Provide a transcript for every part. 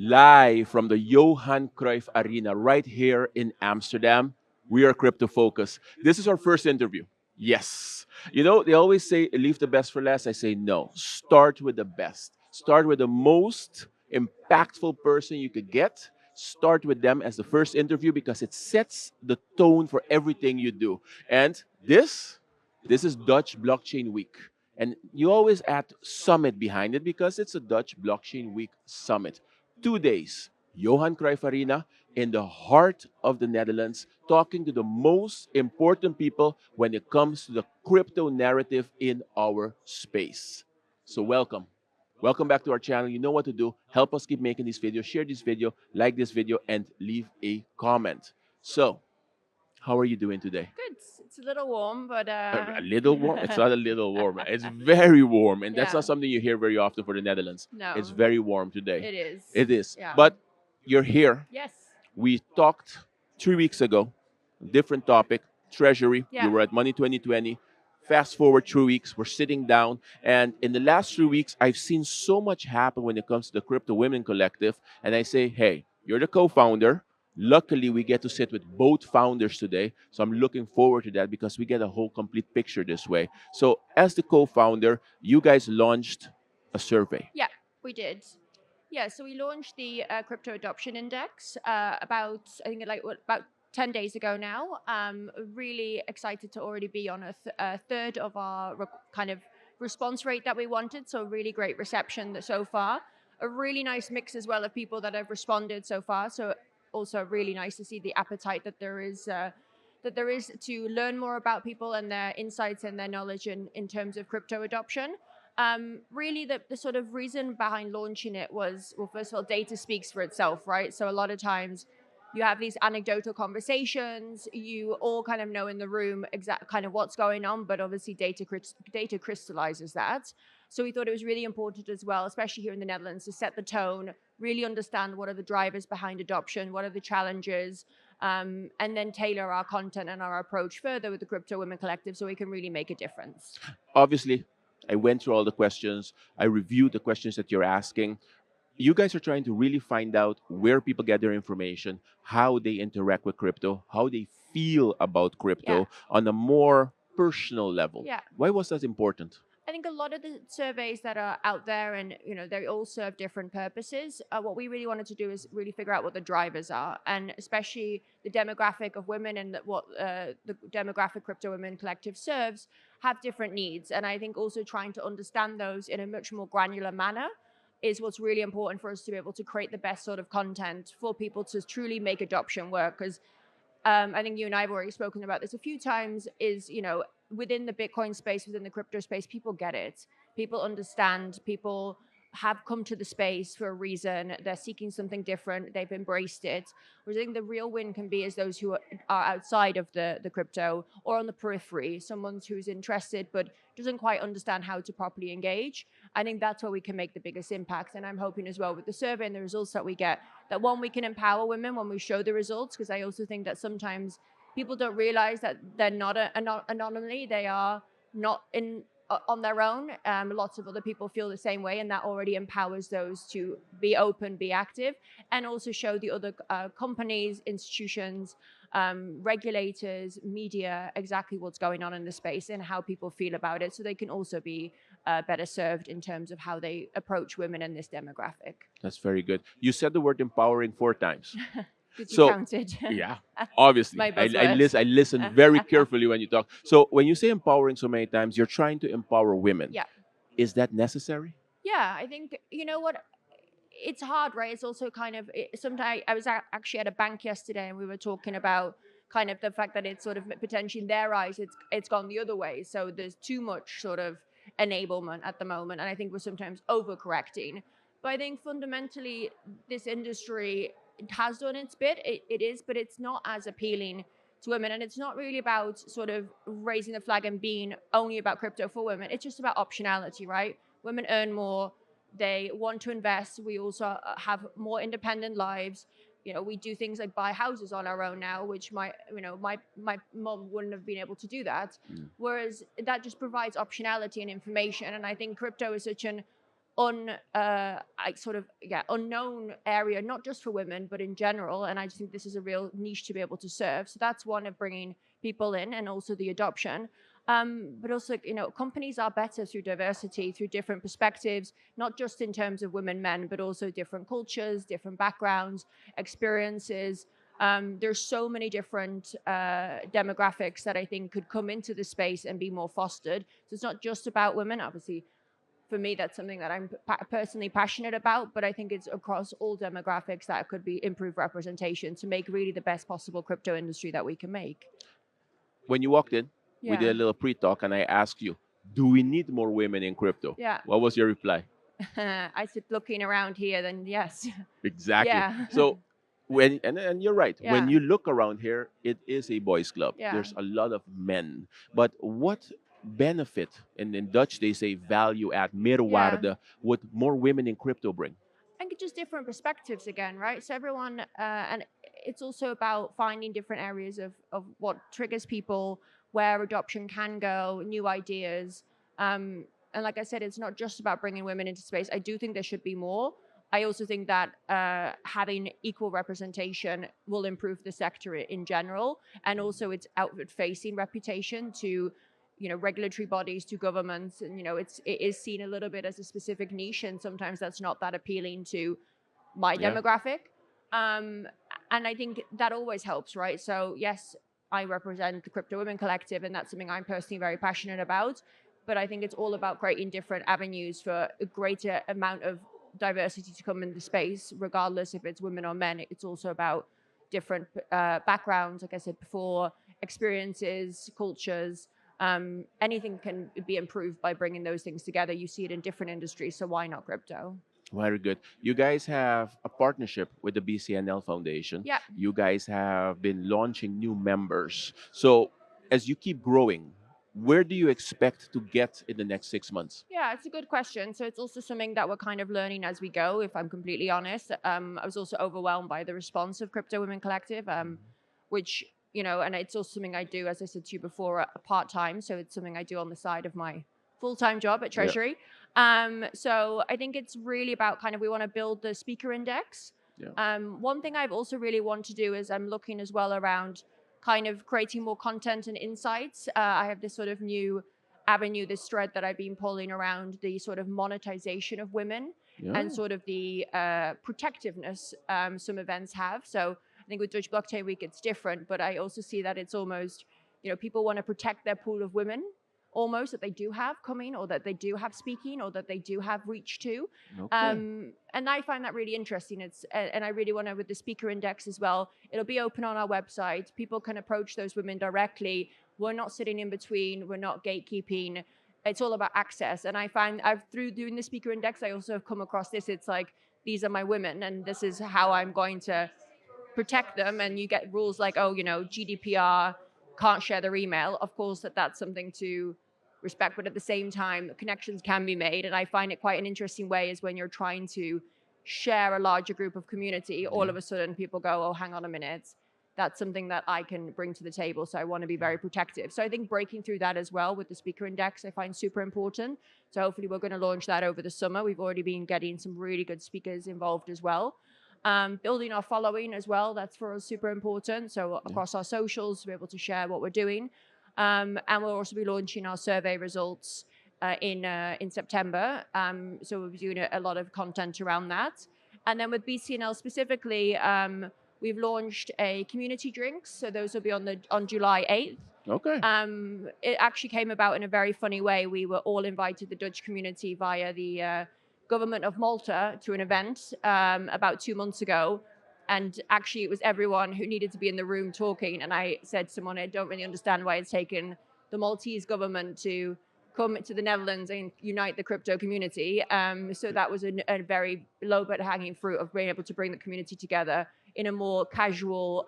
live from the Johan Cruijff ArenA right here in Amsterdam. We are Cryptofocus. This is our first interview. Yes. You know, they always say leave the best for last. I say no. Start with the best. Start with the most impactful person you could get. Start with them as the first interview because it sets the tone for everything you do. And this is Dutch Blockchain Week. And you always add summit behind it because it's a Dutch Blockchain Week summit. 2 days, Johan Cruijff ArenA in the heart of the Netherlands, talking to the most important people when it comes to the crypto narrative in our space. So welcome. Welcome back to our channel. You know what to do. Help us keep making these videos. Share this video, like this video, and leave a comment. So, how are you doing today? Good. It's a little warm, but A little warm? It's not a little warm. It's very warm. And that's yeah. not something you hear very often for the Netherlands. It's No, very warm today. it is. It is. Yeah. But you're here. Yes. We talked 3 weeks ago, different topic, treasury. Yeah. You were at Money 2020. Fast forward 3 weeks, we're sitting down. And in the last 3 weeks, I've seen so much happen when it comes to the Crypto Women Collective. And I say, hey, you're the co-founder. Luckily, we get to sit with both founders today. So I'm looking forward to that because we get a whole complete picture this way. So as the co-founder, you guys launched a survey. Yeah, we did. Yeah, so we launched the Crypto Adoption Index about, I think, about 10 days ago now. Really excited to already be on a third of our kind of response rate that we wanted. So really great reception so far. A really nice mix as well of people that have responded so far. So also really nice to see the appetite that there is to learn more about people and their insights and their knowledge in terms of crypto adoption. Really, the sort of reason behind launching it was, well, first of all, data speaks for itself, right? So a lot of times you have these anecdotal conversations, you all kind of know in the room exactly kind of what's going on, but obviously data crystallizes that. So we thought it was really important as well, especially here in the Netherlands, to set the tone, really understand what are the drivers behind adoption, what are the challenges, and then tailor our content and our approach further with the Crypto Women Collective so we can really make a difference. Obviously, I went through all the questions. I reviewed the questions that you're asking. You guys are trying to really find out where people get their information, how they interact with crypto, how they feel about crypto on a more personal level. Yeah. Why was that important? I think a lot of the surveys that are out there, and they all serve different purposes. What we really wanted to do is really figure out what the drivers are, and especially the demographic of women and what the demographic Crypto Women Collective serves have different needs. And I think also trying to understand those in a much more granular manner is what's really important for us to be able to create the best sort of content for people to truly make adoption work. Because I think you and I have already spoken about this a few times, is, within the Bitcoin space, within the crypto space, people get it. People understand, people have come to the space for a reason. They're seeking something different. They've embraced it. Whereas I think the real win can be as those who are outside of the crypto or on the periphery, someone who's interested but doesn't quite understand how to properly engage. I think that's where we can make the biggest impact. And I'm hoping as well with the survey and the results that we get, that one, we can empower women when we show the results, because I also think that sometimes people don't realize that they're not an anomaly. They are not on their own. Lots of other people feel the same way, and that already empowers those to be open, be active, and also show the other companies, institutions, regulators, media, exactly what's going on in the space and how people feel about it, so they can also be better served in terms of how they approach women in this demographic. That's very good. You said the word empowering 4 times. Because So, you counted. yeah, obviously. My I listen very carefully when you talk. So when you say empowering so many times, you're trying to empower women. Yeah. Is that necessary? Yeah, I think, you know what, it's hard, right? It's also kind of, sometimes I was actually at a bank yesterday and we were talking about kind of the fact that it's sort of potentially in their eyes, it's gone the other way. So there's too much sort of enablement at the moment. And I think we're sometimes overcorrecting. But I think fundamentally this industry has done its bit. It is, but it's not as appealing to women. And it's not really about sort of raising the flag and being only about crypto for women. It's just about optionality, right? Women earn more. They want to invest. We also have more independent lives. We do things like buy houses on our own now, which my mom wouldn't have been able to do that. Whereas that just provides optionality and information. And I think crypto is such an unknown area, not just for women, but in general. And I just think this is a real niche to be able to serve. So that's one of bringing people in, and also the adoption. But also, companies are better through diversity, through different perspectives, not just in terms of women, men, but also different cultures, different backgrounds, experiences. There's so many different demographics that I think could come into the space and be more fostered. So it's not just about women. Obviously, for me, that's something that I'm personally passionate about, but I think it's across all demographics that could be improved representation to make really the best possible crypto industry that we can make. When you walked in, we did Yeah. a little pre-talk, and I asked you, do we need more women in crypto? Yeah. What was your reply? I said, looking around here, then yes. Exactly. Yeah. So and you're right. When Yeah. you look around here, it is a boys' club. Yeah. There's a lot of men. But what benefit, and in Dutch they say value add, meerwaarde, would more women in crypto bring? I think it's just different perspectives again, right? So everyone, and it's also about finding different areas of what triggers people, where adoption can go, new ideas. And like I said, it's not just about bringing women into space. I do think there should be more. I also think that having equal representation will improve the sector in general, and also its outward-facing reputation to regulatory bodies, to governments. And it is seen a little bit as a specific niche, and sometimes that's not that appealing to my Yeah. demographic. And I think that always helps, right? So yes, I represent the Crypto Women Collective, and that's something I'm personally very passionate about. But I think it's all about creating different avenues for a greater amount of diversity to come in the space, regardless if it's women or men. It's also about different backgrounds, like I said before, experiences, cultures. Anything can be improved by bringing those things together. You see it in different industries, so why not crypto? Very good. You guys have a partnership with the BCNL Foundation. Yeah. You guys have been launching new members. So as you keep growing, where do you expect to get in the next 6 months? Yeah, it's a good question. So it's also something that we're kind of learning as we go, if I'm completely honest. I was also overwhelmed by the response of Crypto Women Collective, which, and it's also something I do, as I said to you before, part-time. So it's something I do on the side of my full-time job at Treasury. So I think it's really about we want to build the speaker index. Yeah. One thing I've also really want to do is I'm looking as well around creating more content and insights. I have this sort of new avenue, this thread that I've been pulling around the sort of monetization of women and sort of the protectiveness some events have. So I think with Dutch Blockchain Week, it's different, but I also see that it's almost, people want to protect their pool of women almost that they do have coming, or that they do have speaking, or that they do have reach to. Okay. And I find that really interesting. And I really want to, with the speaker index as well, it'll be open on our website. People can approach those women directly. We're not sitting in between. We're not gatekeeping. It's all about access. And I find through doing the speaker index, I also have come across this. It's like, these are my women, and this is how I'm going to protect them. And you get rules like, GDPR, can't share their email. Of course, that's something to respect, but at the same time, connections can be made. And I find it quite an interesting way is when you're trying to share a larger group of community, all of a sudden people go, oh, hang on a minute. That's something that I can bring to the table. So I want to be very protective. So I think breaking through that as well with the speaker index, I find super important. So hopefully we're going to launch that over the summer. We've already been getting some really good speakers involved as well. Building our following as well, that's for us super important. So across our socials, to be able to share what we're doing. And we'll also be launching our survey results in September. So we'll be doing a lot of content around that. And then with BCNL specifically, we've launched a community drinks. So those will be on July 8th. Okay. It actually came about in a very funny way. We were all invited, the Dutch community, via the government of Malta to an event about 2 months ago. And actually, it was everyone who needed to be in the room talking. And I said to someone, I don't really understand why it's taken the Maltese government to come to the Netherlands and unite the crypto community. So that was a very low but hanging fruit of being able to bring the community together in a more casual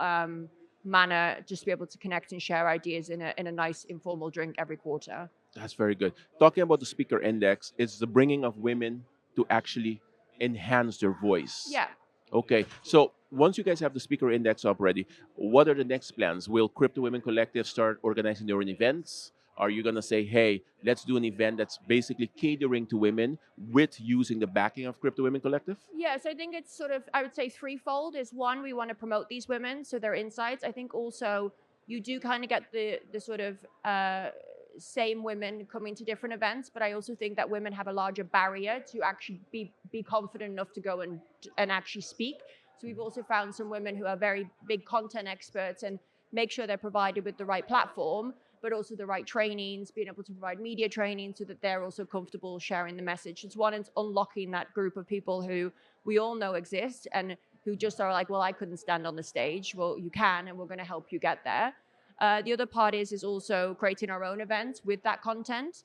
manner, just to be able to connect and share ideas in a nice informal drink every quarter. That's very good. Talking about the speaker index, it's the bringing of women to actually enhance their voice. Yeah. Okay, so once you guys have the speaker index up ready, what are the next plans? Will Crypto Women Collective start organizing their own events? Are you going to say, hey, let's do an event that's basically catering to women with using the backing of Crypto Women Collective? Yes, I think it's sort of, I would say threefold. Is one, we want to promote these women, so their insights. I think also you do kind of get the sort of same women coming to different events, but I also think that women have a larger barrier to actually be confident enough to go and actually speak. So we've also found some women who are very big content experts and make sure they're provided with the right platform, but also the right trainings, being able to provide media training so that they're also comfortable sharing the message. It's one, it's unlocking that group of people who we all know exist and who just are like, well, I couldn't stand on the stage. Well, you can, and we're going to help you get there. The other part is also creating our own events with that content,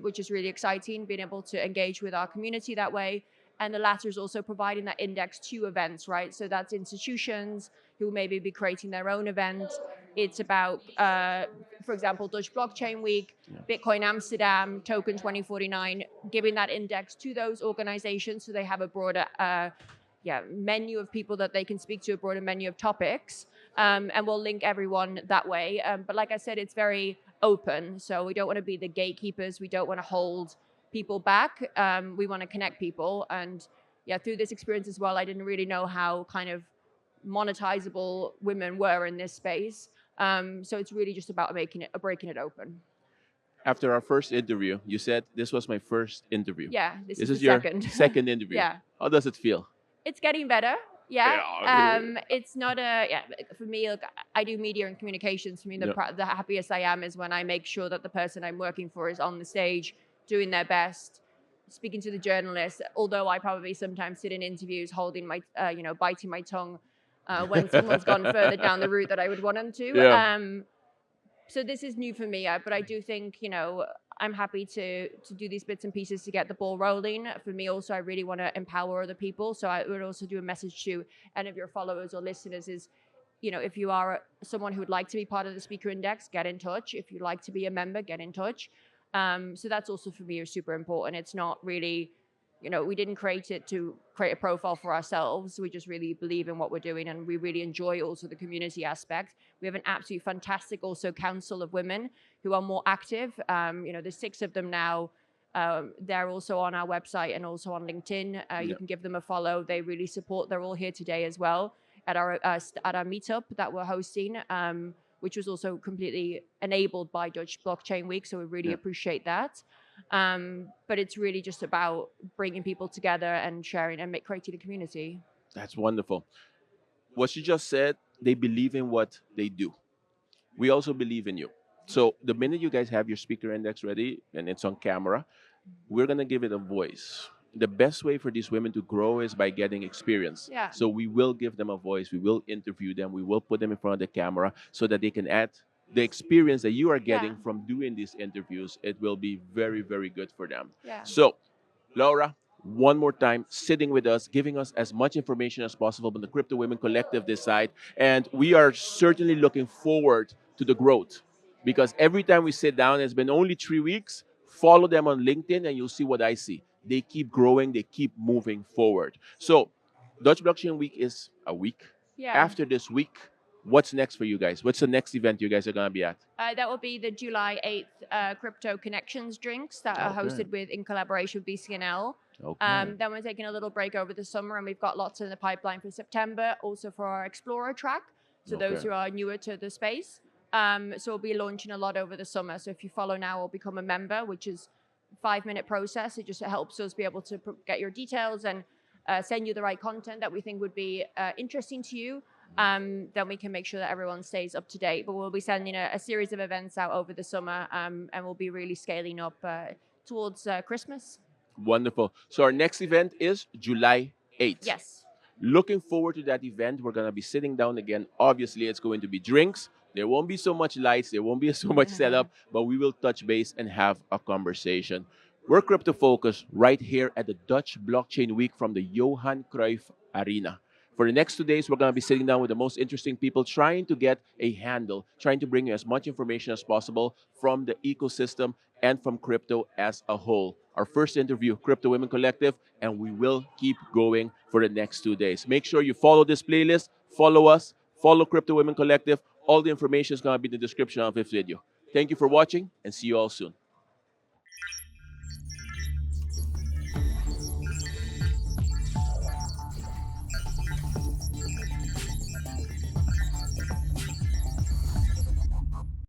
which is really exciting, being able to engage with our community that way. And the latter is also providing that index to events, right? So that's institutions who maybe be creating their own event. It's about, for example, Dutch Blockchain Week, Bitcoin Amsterdam, Token 2049, giving that index to those organizations so they have a broader menu of people that they can speak to, a broader menu of topics. And we'll link everyone that way. But like I said, it's very open. So we don't want to be the gatekeepers. We don't want to hold people back. We want to connect people. And yeah, through this experience as well, I didn't really know how kind of monetizable women were in this space. So it's really just about breaking it open. After our first interview, you said this was my first interview. Yeah, this is is the your second. second interview. Yeah. How does it feel? It's getting better. Yeah. Yeah. It's not for me, look, I do media and communications. For me, the happiest I am is when I make sure that the person I'm working for is on the stage doing their best, speaking to the journalists, although I probably sometimes sit in interviews holding my, biting my tongue when someone's gone further down the route that I would want them to. Yeah. So this is new for me, but I do think, I'm happy to do these bits and pieces to get the ball rolling. For me also, I really want to empower other people. So I would also do a message to any of your followers or listeners is, if you are someone who would like to be part of the Speaker Index, get in touch. If you'd like to be a member, get in touch. So that's also for me super important. It's not really, we didn't create it to create a profile for ourselves. We just really believe in what we're doing, and we really enjoy also the community aspect. We have an absolutely fantastic also council of women who are more active. There's 6 of them now. They're also on our website and also on LinkedIn. You can give them a follow. They really support. They're all here today as well at our meetup that we're hosting, which was also completely enabled by Dutch Blockchain Week. So we really appreciate that. But it's really just about bringing people together and sharing and creating a community. That's wonderful. What you just said, they believe in what they do. We also believe in you. So the minute you guys have your speaker index ready and it's on camera, we're going to give it a voice. The best way for these women to grow is by getting experience. Yeah. So we will give them a voice. We will interview them. We will put them in front of the camera so that they can add the experience that you are getting from doing these interviews. It will be very, very good for them. Yeah. So, Laura, one more time, sitting with us, giving us as much information as possible on the Crypto Women Collective this side. And we are certainly looking forward to the growth, because every time we sit down, it's been only 3 weeks. Follow them on LinkedIn and you'll see what I see. They keep growing, they keep moving forward. So, Dutch Blockchain Week is a week. Yeah. After this week, what's next for you guys? What's the next event you guys are going to be at? That will be the July 8th Crypto Connections drinks that are hosted in collaboration with BCNL. Okay. Then we're taking a little break over the summer, and we've got lots in the pipeline for September, also for our Explorer track. So those who are newer to the space. So we'll be launching a lot over the summer. So if you follow now or become a member, which is a 5-minute process, it just helps us be able to get your details and send you the right content that we think would be interesting to you. Then we can make sure that everyone stays up to date. But we'll be sending a series of events out over the summer, and we'll be really scaling up towards Christmas. Wonderful. So our next event is July 8th. Yes. Looking forward to that event. We're going to be sitting down again. Obviously, it's going to be drinks. There won't be so much lights. There won't be so much setup, but we will touch base and have a conversation. We're Cryptofocus right here at the Dutch Blockchain Week from the Johan Cruijff ArenA. For the next 2 days, we're going to be sitting down with the most interesting people, trying to get a handle, trying to bring you as much information as possible from the ecosystem and from crypto as a whole. Our first interview, Crypto Women Collective, and we will keep going for the next 2 days. Make sure you follow this playlist, follow us, follow Crypto Women Collective. All the information is going to be in the description of this video. Thank you for watching and see you all soon.